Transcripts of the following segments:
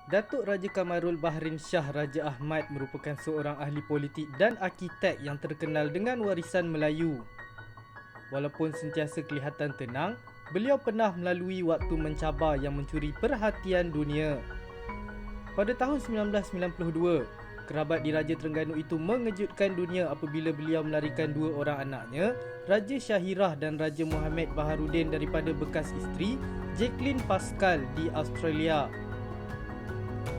Datuk Raja Kamarul Bahrain Shah Raja Ahmad merupakan seorang ahli politik dan arkitek yang terkenal dengan warisan Melayu. Walaupun sentiasa kelihatan tenang, beliau pernah melalui waktu mencabar yang mencuri perhatian dunia. Pada tahun 1992, kerabat di Raja Terengganu itu mengejutkan dunia apabila beliau melarikan dua orang anaknya, Raja Syahirah dan Raja Muhammad Baharudin daripada bekas isteri, Jacqueline Pascal di Australia.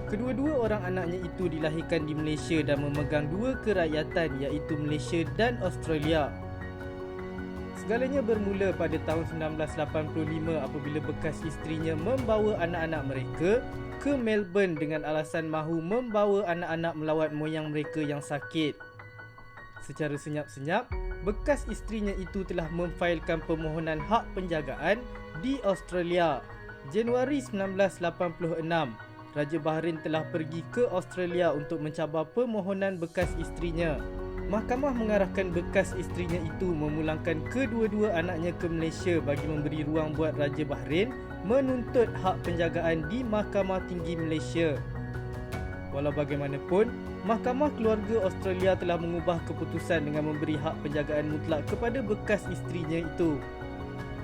Kedua-dua orang anaknya itu dilahirkan di Malaysia dan memegang dua kerakyatan iaitu Malaysia dan Australia. Segalanya bermula pada tahun 1985 apabila bekas isterinya membawa anak-anak mereka ke Melbourne dengan alasan mahu membawa anak-anak melawat moyang mereka yang sakit. Secara senyap-senyap, bekas isterinya itu telah memfailkan permohonan hak penjagaan di Australia. Januari 1986, Raja Bahrain telah pergi ke Australia untuk mencabar permohonan bekas isterinya. Mahkamah mengarahkan bekas isterinya itu memulangkan kedua-dua anaknya ke Malaysia bagi memberi ruang buat Raja Bahrain menuntut hak penjagaan di Mahkamah Tinggi Malaysia. Walau bagaimanapun, Mahkamah Keluarga Australia telah mengubah keputusan dengan memberi hak penjagaan mutlak kepada bekas isterinya itu.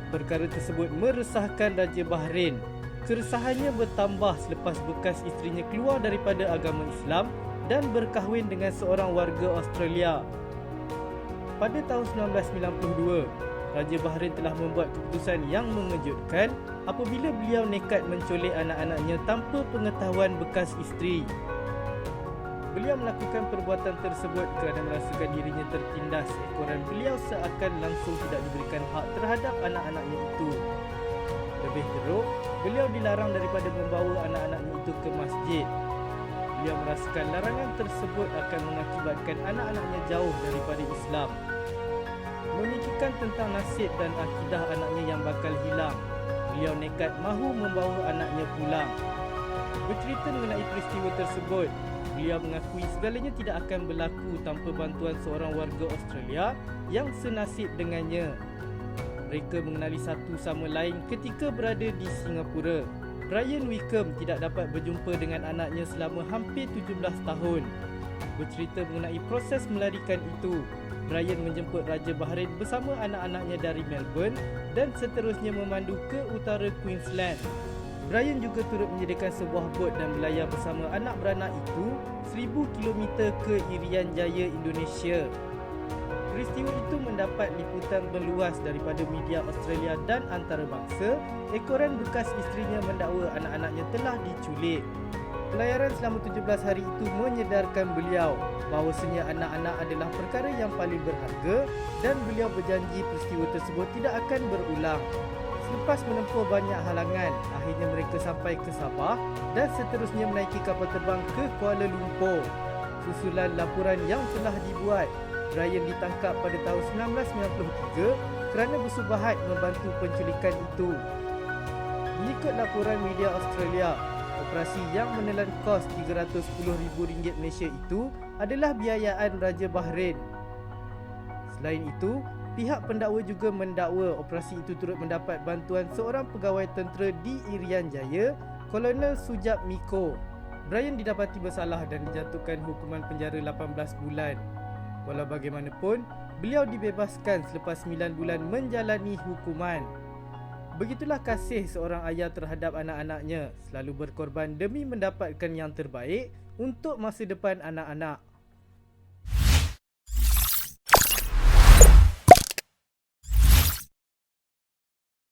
Perkara tersebut meresahkan Raja Bahrain. Keresahannya bertambah selepas bekas isterinya keluar daripada agama Islam dan berkahwin dengan seorang warga Australia. Pada tahun 1992, Raja Bahrain telah membuat keputusan yang mengejutkan apabila beliau nekat menculik anak-anaknya tanpa pengetahuan bekas isteri. Beliau melakukan perbuatan tersebut kerana merasakan dirinya tertindas ekoran beliau seakan langsung tidak diberikan hak terhadap anak-anaknya itu. Lebih teruk, beliau dilarang daripada membawa anak-anaknya itu ke masjid. Beliau merasakan larangan tersebut akan mengakibatkan anak-anaknya jauh daripada Islam. Memikirkan tentang nasib dan akidah anaknya yang bakal hilang, beliau nekat mahu membawa anaknya pulang. Bercerita mengenai peristiwa tersebut, beliau mengakui segalanya tidak akan berlaku tanpa bantuan seorang warga Australia yang senasib dengannya. Mereka mengenali satu sama lain ketika berada di Singapura. Brian Wickham tidak dapat berjumpa dengan anaknya selama hampir 17 tahun. Bercerita mengenai proses melarikan itu, Brian menjemput Raja Bahrain bersama anak-anaknya dari Melbourne dan seterusnya memandu ke utara Queensland. Brian juga turut menyediakan sebuah bot dan berlayar bersama anak beranak itu 1000 km ke Irian Jaya, Indonesia. Peristiwa itu mendapat liputan meluas daripada media Australia dan antarabangsa. Ekoran bekas isterinya mendakwa anak-anaknya telah diculik. Pelayaran selama 17 hari itu menyedarkan beliau bahawasanya anak-anak adalah perkara yang paling berharga dan beliau berjanji peristiwa tersebut tidak akan berulang. Selepas menempuh banyak halangan, akhirnya mereka sampai ke Sabah dan seterusnya menaiki kapal terbang ke Kuala Lumpur. Susulan laporan yang telah dibuat, Brian ditangkap pada tahun 1993 kerana bersubahat membantu penculikan itu. Mengikut laporan media Australia, operasi yang menelan kos RM310,000 Malaysia itu adalah biayaan Raja Bahrain. Selain itu, pihak pendakwa juga mendakwa operasi itu turut mendapat bantuan seorang pegawai tentera di Irian Jaya, Kolonel Sujab Miko. Brian didapati bersalah dan dijatuhkan hukuman penjara 18 bulan. Walau bagaimanapun, beliau dibebaskan selepas 9 bulan menjalani hukuman. Begitulah kasih seorang ayah terhadap anak-anaknya, selalu berkorban demi mendapatkan yang terbaik untuk masa depan anak-anak.